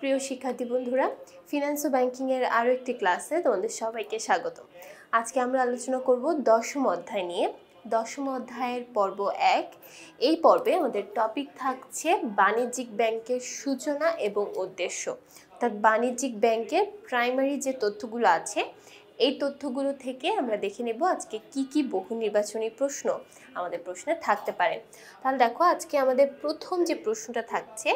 প্রিয় শিক্ষার্থী বন্ধুরা, ফিনান্স ও ব্যাংকিং এর আরো একটি ক্লাসে তোমাদের সবাইকে স্বাগত। আজকে আমরা আলোচনা করব দশম অধ্যায় নিয়ে। দশম অধ্যায়ের পর্ব 1। এই পর্বে আমাদের টপিক থাকছে বাণিজ্যিক ব্যাংকের সূচনা এবং উদ্দেশ্য। অর্থাৎ বাণিজ্যিক ব্যাংকের প্রাইমারি যে তথ্যগুলো আছে এই তথ্যগুলো থেকে আমরা দেখে নেব আজকে কি বহু নির্বাচনী প্রশ্ন আমাদের প্রশ্নে থাকতে পারে। তাহলে দেখো, আজকে আমাদের প্রথম যে প্রশ্নটা থাকছে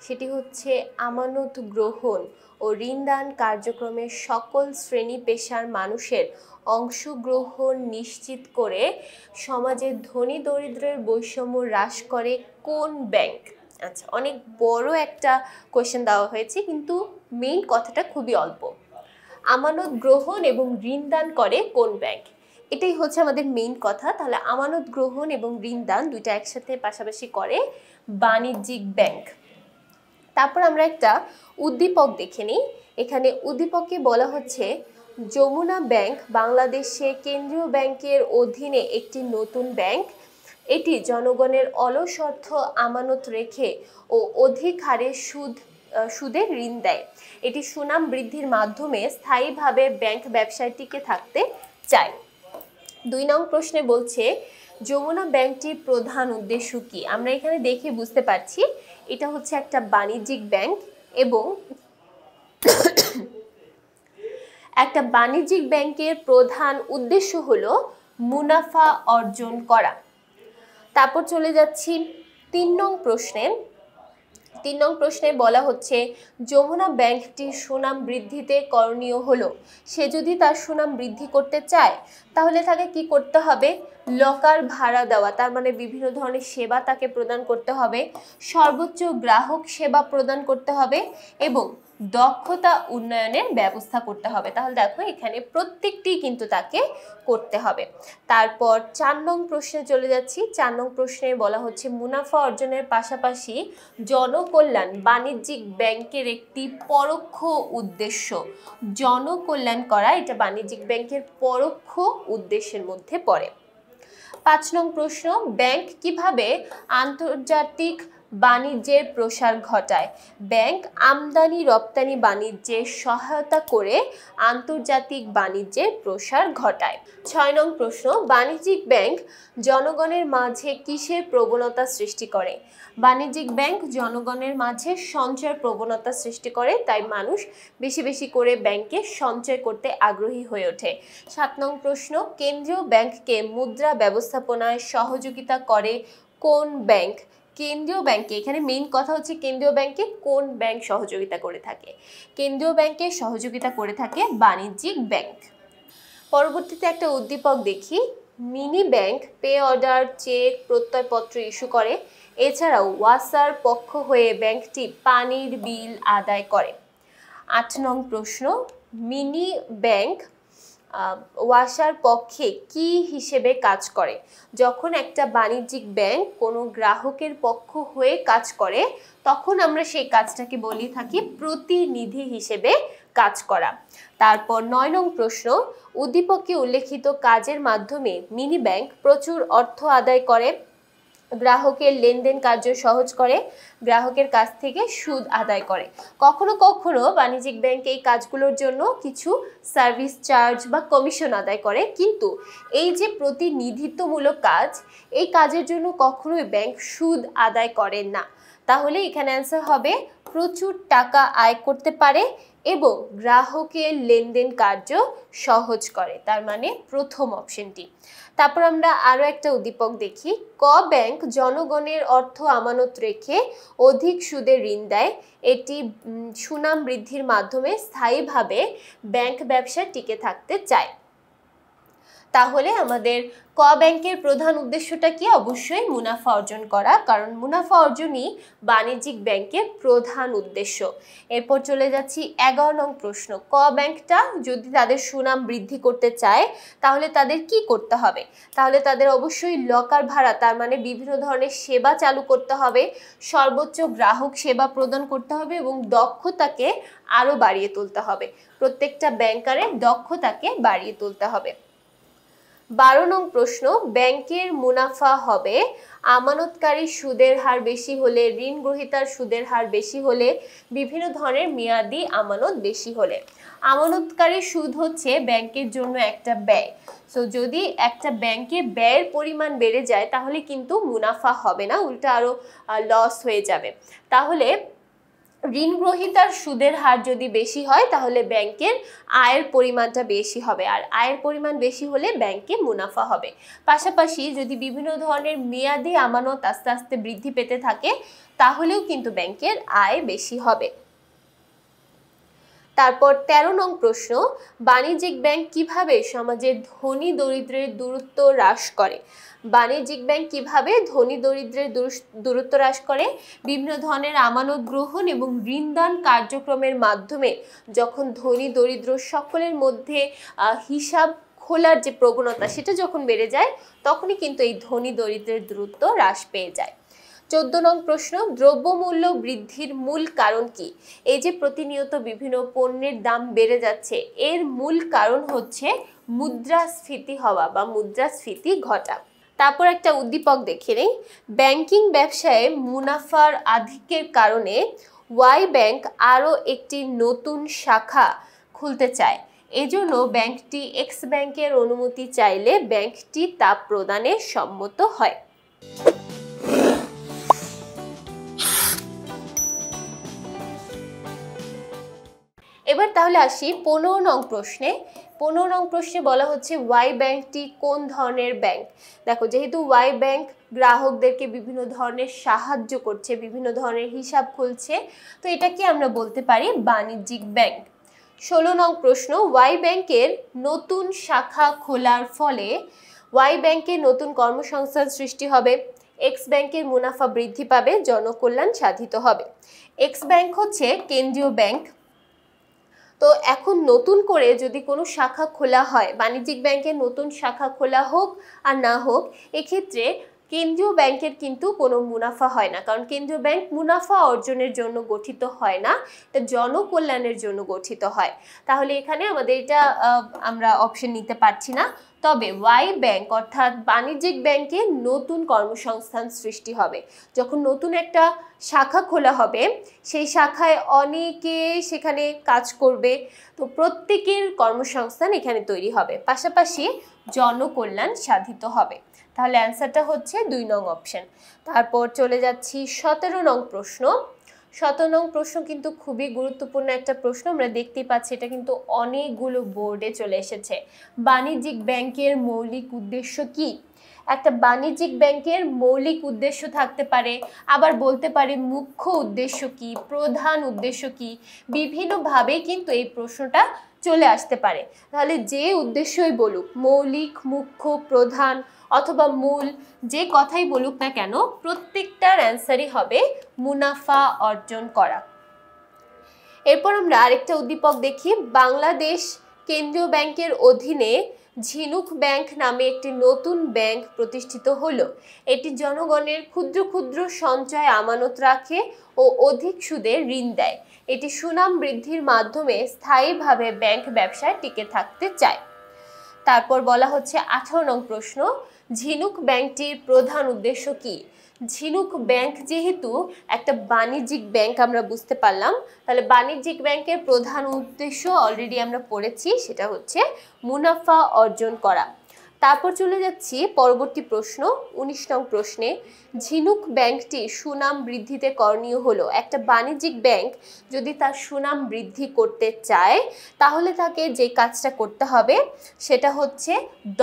সেটি হচ্ছে আমানত গ্রহণ ও ঋণদান কার্যক্রমে সকল শ্রেণী পেশার মানুষের অংশগ্রহণ নিশ্চিত করে সমাজের ধনী দরিদ্রের বৈষম্য হ্রাস করে কোন ব্যাংক? আচ্ছা, অনেক বড় একটা কোয়েশ্চেন দেওয়া হয়েছে, কিন্তু মেইন কথাটা খুবই অল্প। আমানত গ্রহণ এবং ঋণদান করে কোন ব্যাংক? এটাই হচ্ছে আমাদের মেইন কথা। তাহলে আমানত গ্রহণ এবং ঋণদান দুইটা একসাথে পাশাপাশি করে বাণিজ্যিক ব্যাংক। তারপর আমরা একটা উদ্দীপক দেখে নিই। এখানে উদ্দীপকে বলা হচ্ছে যমুনা ব্যাংক বাংলাদেশে কেন্দ্রীয় ব্যাংকের অধীনে একটি নতুন ব্যাংক। এটি জনগণের অলস অর্থ আমানত রেখে ও অধিক হারে সুদে ঋণ দেয়। এটি সুনাম বৃদ্ধির মাধ্যমে স্থায়ীভাবে ব্যাংক ব্যবসায় টিকে থাকতে চায়। 2 নং প্রশ্নে বলছে যমুনা ব্যাংকটির প্রধান উদ্দেশ্য কি? আমরা এখানে দেখে বুঝতে পারছি এটা হচ্ছে একটা বাণিজ্যিক ব্যাংক এবং একটা বাণিজ্যিক ব্যাংকের প্রধান উদ্দেশ্য হলো মুনাফা অর্জন করা। তারপর চলে যাচ্ছি 3 নং প্রশ্নে। 3 নং প্রশ্নে বলা হচ্ছে যমুনা ব্যাংকটির সুনাম বৃদ্ধিতে করণীয় হলো, সে যদি তার সুনাম বৃদ্ধি করতে চায় তাহলে তাকে কি করতে হবে? লকার ভাড়া দেওয়া, তার মানে বিভিন্ন ধরনের সেবা তাকে প্রদান করতে হবে, সর্বোচ্চ গ্রাহক সেবা প্রদান করতে হবে এবং দক্ষতা উন্নয়নের ব্যবস্থা করতে হবে। তাহলে দেখো, এখানে প্রত্যেকটি কিন্তু তাকে করতে হবে। তারপর 4 নং প্রশ্নে চলে যাচ্ছি। 4 নং প্রশ্নে বলা হচ্ছে মুনাফা অর্জনের পাশাপাশি জনকল্যাণ বাণিজ্যিক ব্যাংকের একটি পরোক্ষ উদ্দেশ্য। জনকল্যাণ করা এটা বাণিজ্যিক ব্যাংকের পরোক্ষ উদ্দেশ্যের মধ্যে পড়ে। 5 নং প্রশ্ন, ব্যাংক কিভাবে আন্তর্জাতিক বাণিজ্যের প্রসার ঘটায়? ব্যাংক আমদানি রপ্তানি বাণিজ্যে সহায়তা করে আন্তর্জাতিক বাণিজ্যের প্রসার ঘটায়। 6 নং প্রশ্ন, বাণিজ্যিক ব্যাংক জনগণের মাঝে কিসের প্রবণতা সৃষ্টি করে? বাণিজ্যিক ব্যাংক জনগণের মাঝে সঞ্চয়ের প্রবণতা সৃষ্টি করে, তাই মানুষ বেশি বেশি করে ব্যাংকে সঞ্চয় করতে আগ্রহী হয়ে ওঠে। 7 নং প্রশ্ন, কেন্দ্রীয় ব্যাংককে মুদ্রা ব্যবস্থাপনায় সহযোগিতা করে কোন ব্যাংক? কেন্দ্রীয় ব্যাংকে, এখানে মেইন কথা হচ্ছে কেন্দ্রীয় ব্যাংকে কোন ব্যাংক সহযোগিতা করে থাকে? কেন্দ্রীয় ব্যাংকে সহযোগিতা করে থাকে বাণিজ্যিক ব্যাংক। পরবর্তীতে একটা উদ্দীপক দেখি। Mini bank pay order, cheque, প্রত্যয়পত্র ইস্যু করে। এছাড়াও ওয়াসার পক্ষ হয়ে ব্যাংকটি পানির বিল আদায় করে। 8 নং প্রশ্ন, মিনি ব্যাংক ওয়াসার পক্ষে কি হিসেবে কাজ করে? যখন একটা বাণিজ্যিক ব্যাংক কোনো গ্রাহকের পক্ষ হয়ে কাজ করে তখন আমরা সেই কাজটাকে বলি থাকি প্রতিনিধি হিসেবে কাজ করা। তারপর 9 নং প্রশ্ন, উদ্দীপকে উল্লেখিত কাজের মাধ্যমে মিনি ব্যাংক প্রচুর অর্থ আদায় করে। গ্রাহকের লেনদেন কার্য সহজ করে, গ্রাহকের কাছ থেকে সুদ আদায় করে। কখনো কখনো বাণিজ্যিক ব্যাংক এই কাজগুলোর জন্য কিছু সার্ভিস চার্জ বা কমিশন আদায় করে, কিন্তু এই যে প্রতিনিধিত্বমূলক কাজ, এই কাজের জন্য কখনোই ব্যাংক সুদ আদায় করে না। তাহলে এখানে অ্যান্সার হবে প্রচুর টাকা আয় করতে পারে এবং গ্রাহকের লেনদেন কার্য সহজ করে, তার মানে প্রথম অপশনটি। তারপর আমরা আরো একটা উদ্দীপক দেখি। ক ব্যাংক জনগণের অর্থ আমানত রেখে অধিক সুদে ঋণ দেয়। এটি সুনাম বৃদ্ধির মাধ্যমে স্থায়ীভাবে ব্যাংক ব্যবসা টিকে থাকতে চায়। তাহলে আমাদের ক ব্যাংকের প্রধান উদ্দেশ্যটা কি? অবশ্যই মুনাফা অর্জন করা, কারণ মুনাফা অর্জনই বাণিজ্যিক ব্যাংকের প্রধান উদ্দেশ্য। এরপর চলে যাচ্ছি 11 নং প্রশ্ন। ক ব্যাংকটা যদি তাদের সুনাম বৃদ্ধি করতে চায় তাহলে তাদের কি করতে হবে? তাহলে তাদের অবশ্যই লকার ভাড়া, তার মানে বিভিন্ন ধরনের সেবা চালু করতে হবে, সর্বোচ্চ গ্রাহক সেবা প্রদান করতে হবে এবং দক্ষতাকে আরো বাড়িয়ে তুলতে হবে। প্রত্যেকটা ব্যাংকারের দক্ষতাকে বাড়িয়ে তুলতে হবে। 12 নং প্রশ্ন, ব্যাংকের মুনাফা হবে আমানতকারীর সুদের হার বেশি হলে, ঋণ গ্রহীতার সুদের হার বেশি হলে, বিভিন্ন ধরনের মেয়াদি আমানত বেশি হলে। আমানতকারীর সুদ হচ্ছে ব্যাংকের জন্য একটা ব্যয়। সো যদি একটা ব্যাংকে ব্যয়ের পরিমাণ বেড়ে যায় তাহলে কিন্তু মুনাফা হবে না, উল্টা আরো লস হয়ে যাবে। তাহলে ঋণ গ্রহীতার সুদের হার যদি বেশি হয় তাহলে ব্যাংকের আয়ের পরিমাণটা বেশি হবে, আর আয়ের পরিমাণ বেশি হলে ব্যাংকে মুনাফা হবে। পাশাপাশি যদি বিভিন্ন ধরনের মেয়াদি আমানত আস্তে আস্তে বৃদ্ধি পেতে থাকে তাহলেও কিন্তু ব্যাংকের আয় বেশি হবে। তারপর 13 নং প্রশ্ন, বাণিজ্যিক ব্যাংক কিভাবে সমাজের ধনী দরিদ্রের দূরত্ব হ্রাস করে? বাণিজ্যিক ব্যাংক কিভাবে ধনী দরিদ্রের দূরত্ব হ্রাস করে? বিভিন্ন ধরনের আমানত গ্রহণ এবং ঋণদান কার্যক্রমের মাধ্যমে যখন ধনী দরিদ্র সকলের মধ্যে হিসাব খোলার যে প্রবণতা সেটা যখন বেড়ে যায় তখনই কিন্তু এই ধনী দরিদ্রের দূরত্ব হ্রাস পেয়ে যায়। 14 নং প্রশ্ন, দ্রব্যমূল্য বৃদ্ধির মূল কারণ কি? এই যে প্রতিনিয়ত বিভিন্ন পণ্যের দাম বেড়ে যাচ্ছে এর মূল কারণ হচ্ছে মুদ্রাস্ফীতি হওয়া বা মুদ্রাস্ফীতি ঘটা। তারপর একটা উদ্দীপক দেখে নেই, ব্যাংকিং ব্যবসায় মুনাফার আধিক্যের কারণে ওয়াই ব্যাংক আরও একটি নতুন শাখা খুলতে চায়, এজন্য ব্যাংকটি এক্স ব্যাংকের অনুমতি চাইলে ব্যাংকটি তা প্রদানে সম্মত হয়। এবার তাহলে আসি 15 নং প্রশ্নে। 15 নং প্রশ্নে বলা হচ্ছে ওয়াই ব্যাংকটি কোন ধরনের ব্যাংক? দেখো, যেহেতু ওয়াই ব্যাংক গ্রাহকদেরকে বিভিন্ন ধরনের সাহায্য করছে, বিভিন্ন ধরনের হিসাব খুলছে, তো এটাকে আমরা বলতে পারি বাণিজ্যিক ব্যাংক। 16 নং প্রশ্ন, ওয়াই ব্যাংকের নতুন শাখা খোলার ফলে ওয়াই ব্যাংকে নতুন কর্মসংস্থান সৃষ্টি হবে, এক্স ব্যাংকের মুনাফা বৃদ্ধি পাবে, জনকল্যাণ সাধিত হবে। এক্স ব্যাংক হচ্ছে কেন্দ্রীয় ব্যাংক। তো এখন নতুন করে যদি কোনো শাখা খোলা হয়, বাণিজ্যিক ব্যাংকের নতুন শাখা খোলা হোক আর না হোক, এক্ষেত্রে কেন্দ্রীয় ব্যাংকের কিন্তু কোনো মুনাফা হয় না, কারণ কেন্দ্রীয় ব্যাংক মুনাফা অর্জনের জন্য গঠিত হয় না, এটা জনকল্যাণের জন্য গঠিত হয়। তাহলে এখানে আমাদের এটা আমরা অপশন নিতে পারছি না। তবে ওয়াই ব্যাংক অর্থাৎ বাণিজ্যিক ব্যাংকে নতুন কর্মসংস্থান সৃষ্টি হবে। যখন নতুন একটা শাখা খোলা হবে সেই শাখায় অনেকে সেখানে কাজ করবে, তো প্রত্যেকের কর্মসংস্থান এখানে তৈরি হবে, পাশাপাশি জনকল্যাণ সাধিত হবে। তাহলে অ্যান্সারটা হচ্ছে 2 নং অপশন। তারপর চলে যাচ্ছি 17 নং প্রশ্ন। 17 নং প্রশ্ন কিন্তু খুবই গুরুত্বপূর্ণ একটা প্রশ্ন, আমরা দেখতেই পাচ্ছি এটা কিন্তু অনেকগুলো বোর্ডে চলে এসেছে। বাণিজ্যিক ব্যাংকের মৌলিক উদ্দেশ্য কি? একটা বাণিজ্যিক ব্যাংকের মৌলিক উদ্দেশ্য থাকতে পারে, আবার বলতে পারে মুখ্য উদ্দেশ্য কি, প্রধান উদ্দেশ্য কি, বিভিন্নভাবে কিন্তু এই প্রশ্নটা চলে আসতে পারে। তাহলে যে উদ্দেশ্যই বলুক, মৌলিক, মুখ্য, প্রধান অথবা মূল, যে কথাই বলুক না কেন, প্রত্যেকটার অ্যান্সারই হবে মুনাফা অর্জন করা। এরপর আমরা আরেকটা উদ্দীপক দেখি, বাংলাদেশ কেন্দ্রীয় ব্যাংকের অধীনে ঝিনুক ব্যাংক নামে একটি নতুন ব্যাংক প্রতিষ্ঠিত হলো। এটি জনগণের ক্ষুদ্র ক্ষুদ্র সঞ্চয় আমানত রাখে ও অধিক সুদে ঋণ দেয়। এটি সুনাম বৃদ্ধির মাধ্যমে স্থায়ীভাবে ব্যাংক ব্যবসায় টিকে থাকতে চায়। তারপর বলা হচ্ছে 18 নং প্রশ্ন, ঝিনুক ব্যাংকটির প্রধান উদ্দেশ্য কি? ঝিনুক ব্যাংক যেহেতু একটা বাণিজ্যিক ব্যাংক আমরা বুঝতে পারলাম, তাহলে বাণিজ্যিক ব্যাংকের প্রধান উদ্দেশ্য অলরেডি আমরা পড়েছি, সেটা হচ্ছে মুনাফা অর্জন করা। তারপর চলে যাচ্ছি পরবর্তী প্রশ্ন 19 নং প্রশ্নে, ঝিনুক ব্যাংকটি সুনাম বৃদ্ধিতে করণীয় হলো। একটা বাণিজ্যিক ব্যাংক যদি তার সুনাম বৃদ্ধি করতে চায় তাহলে তাকে যে কাজটা করতে হবে সেটা হচ্ছে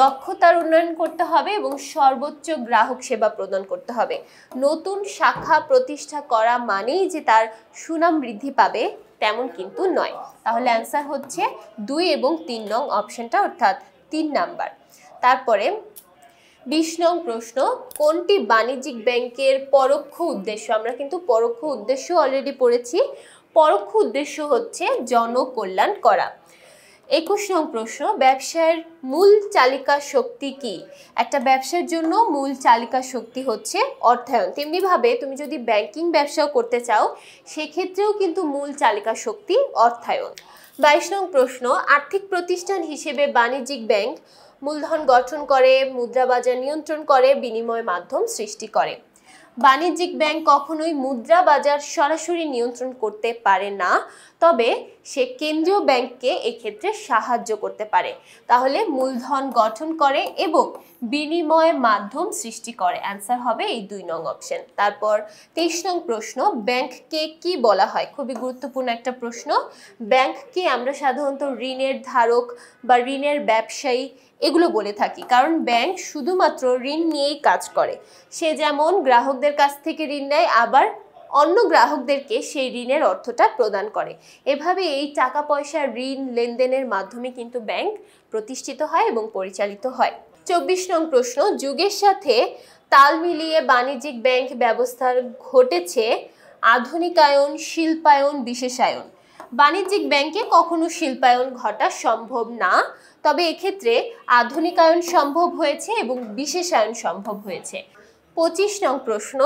দক্ষতার উন্নয়ন করতে হবে এবং সর্বোচ্চ গ্রাহক সেবা প্রদান করতে হবে। নতুন শাখা প্রতিষ্ঠা করা মানেই যে তার সুনাম বৃদ্ধি পাবে তেমন কিন্তু নয়। তাহলে অ্যান্সার হচ্ছে 2 এবং 3 নং অপশনটা, অর্থাৎ 3 নাম্বার। তারপরে 20 নং প্রশ্ন, কোনটি বাণিজ্যিক ব্যাংকের পরোক্ষ উদ্দেশ্য? আমরা কিন্তু পরোক্ষ উদ্দেশ্য অলরেডি পড়েছি। পরোক্ষ উদ্দেশ্য হচ্ছে জনকল্যাণ করা। 21 নং প্রশ্ন, ব্যবসায়ের মূল চালিকা শক্তি কি? একটা ব্যবসার জন্য মূল চালিকা শক্তি হচ্ছে অর্থায়ন। তেমনিভাবে তুমি যদি ব্যাংকিং ব্যবসাও করতে চাও সেক্ষেত্রেও কিন্তু মূল চালিকা শক্তি অর্থায়ন। 22 নং প্রশ্ন, আর্থিক প্রতিষ্ঠান হিসেবে বাণিজ্যিক ব্যাংক মূলধন গঠন করে, মুদ্রা বাজার নিয়ন্ত্রণ করে, বিনিময় মাধ্যম সৃষ্টি করে। বাণিজ্যিক ব্যাংক কখনোই মুদ্রা বাজার সরাসরি নিয়ন্ত্রণ করতে পারে না, তবে সে কেন্দ্রীয় ব্যাংককে এক্ষেত্রে সাহায্য করতে পারে। তাহলে মূলধন গঠন করে এবং বিনিময় মাধ্যম সৃষ্টি করে, অ্যান্সার হবে এই 2 নং অপশন। তারপর 23 নং প্রশ্ন, ব্যাংককে কি বলা হয়? খুবই গুরুত্বপূর্ণ একটা প্রশ্ন। ব্যাংককে আমরা সাধারণত ঋণের ধারক বা ঋণের ব্যবসায়ী এগুলো বলে থাকি, কারণ ব্যাংক শুধুমাত্র ঋণ নিয়েই কাজ করে। সে যেমন গ্রাহকদের কাছ থেকে ঋণ নেয়, আবার অন্য গ্রাহকদেরকে সেই ঋণের অর্থটা প্রদান করে। এভাবে এই টাকা পয়সা ঋণ লেনদেনের মাধ্যমে কিন্তু ব্যাংক প্রতিষ্ঠিত হয় এবং পরিচালিত হয়। 24 নং প্রশ্ন, যুগের সাথে তাল মিলিয়ে বাণিজ্যিক ব্যাংক ব্যবস্থার ঘটেছে আধুনিকায়ন, শিল্পায়ন, বিশেষায়ন। বাণিজ্যিক ব্যাংকে কখনো শিল্পায়ন ঘটা সম্ভব না, তবে এক্ষেত্রে আধুনিকায়ন সম্ভব হয়েছে এবং বিশেষায়ন সম্ভব হয়েছে। 25 নং প্রশ্ন,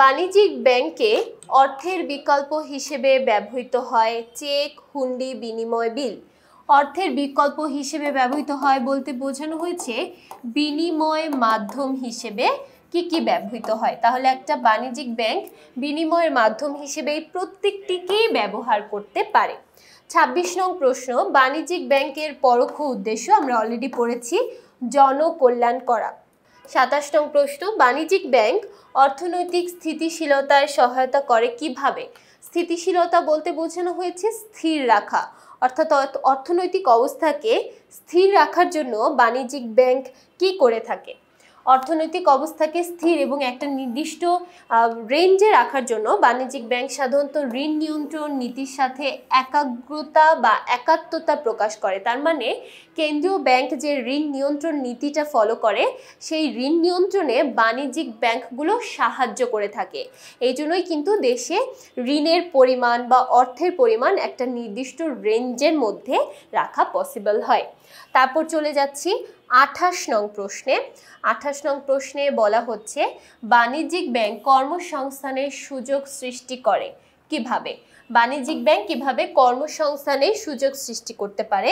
বাণিজ্যিক ব্যাংকে অর্থের বিকল্প হিসেবে ব্যবহৃত হয় চেক, হুন্ডি, বিনিময় বিল। অর্থের বিকল্প হিসেবে ব্যবহৃত হয় বলতে বোঝানো হয়েছে বিনিময় মাধ্যম হিসেবে কি কি ব্যবহৃত হয়। তাহলে একটা বাণিজ্যিক ব্যাংক বিনিময়ের মাধ্যম হিসেবে প্রত্যেকটিকেই ব্যবহার করতে পারে। 26 নং প্রশ্ন, বাণিজ্যিক ব্যাংকের পরোক্ষ উদ্দেশ্য আমরা অলরেডি পড়েছি, জনকল্যাণ করা। 27 নং প্রশ্ন, বাণিজ্যিক ব্যাংক অর্থনৈতিক স্থিতিশীলতায় সহায়তা করে কিভাবে? স্থিতিশীলতা বলতে বোঝানো হয়েছে স্থির রাখা, অর্থাৎ অর্থনৈতিক অবস্থাকে স্থির রাখার জন্য বাণিজ্যিক ব্যাংক কি করে থাকে? অর্থনৈতিক অবস্থাকে স্থির এবং একটা নির্দিষ্ট রেঞ্জে রাখার জন্য বাণিজ্যিক ব্যাংক সাধারণত ঋণ নিয়ন্ত্রণ নীতির সাথে একাগ্রতা বা একাত্মতা প্রকাশ করে। তার মানে কেন্দ্রীয় ব্যাংক যে ঋণ নিয়ন্ত্রণ নীতিটা ফলো করে, সেই ঋণ নিয়ন্ত্রণে বাণিজ্যিক ব্যাংকগুলো সাহায্য করে থাকে। এই জন্যই কিন্তু দেশে ঋণের পরিমাণ বা অর্থের পরিমাণ একটা নির্দিষ্ট রেঞ্জের মধ্যে রাখা পসিবল হয়। তারপর চলে যাচ্ছি 28 নং প্রশ্নে। 28 নং প্রশ্নে বলা হচ্ছে বাণিজ্যিক ব্যাংক কর্মসংস্থানের সুযোগ সৃষ্টি করে কিভাবে? বাণিজ্যিক ব্যাংক কিভাবে কর্মসংস্থানের সুযোগ সৃষ্টি করতে পারে?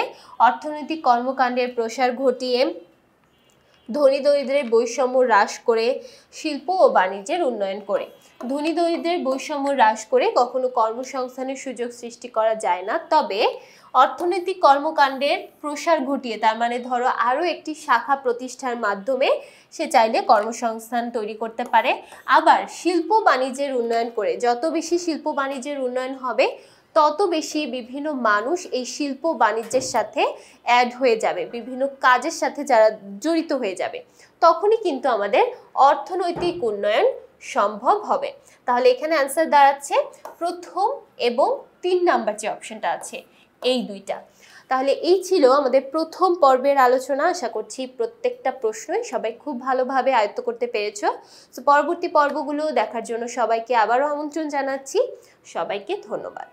অর্থনৈতিক কর্মকাণ্ডের প্রসার ঘটিয়ে, ধনী দরিদ্রের বৈষম্য হ্রাস করে, শিল্প ও বাণিজ্যের উন্নয়ন করে। ধনী দরিদ্রের বৈষম্য হ্রাস করে কখনো কর্মসংস্থানের সুযোগ সৃষ্টি করা যায় না, তবে অর্থনৈতিক কর্মকাণ্ডের প্রসার ঘটিয়ে, তার মানে ধরো আরও একটি শাখা প্রতিষ্ঠার মাধ্যমে সে চাইলে কর্মসংস্থান তৈরি করতে পারে। আবার শিল্প বাণিজ্যের উন্নয়ন করে, যত বেশি শিল্প বাণিজ্যের উন্নয়ন হবে তত বেশি বিভিন্ন মানুষ এই শিল্প বাণিজ্যের সাথে অ্যাড হয়ে যাবে, বিভিন্ন কাজের সাথে যারা জড়িত হয়ে যাবে, তখনই কিন্তু আমাদের অর্থনৈতিক উন্নয়ন সম্ভব হবে। তাহলে এখানে অ্যান্সার দাঁড়াচ্ছে প্রথম এবং 3 নাম্বার যে অপশনটা আছে, এই দুইটা। তাহলে এই ছিল আমাদের প্রথম পর্বের আলোচনা। আশা করছি প্রত্যেকটা প্রশ্নই সবাই খুব ভালোভাবে আয়ত্ত করতে পেরেছো। তো পরবর্তী পর্বগুলো দেখার জন্য সবাইকে আবারও আমন্ত্রণ জানাচ্ছি। সবাইকে ধন্যবাদ।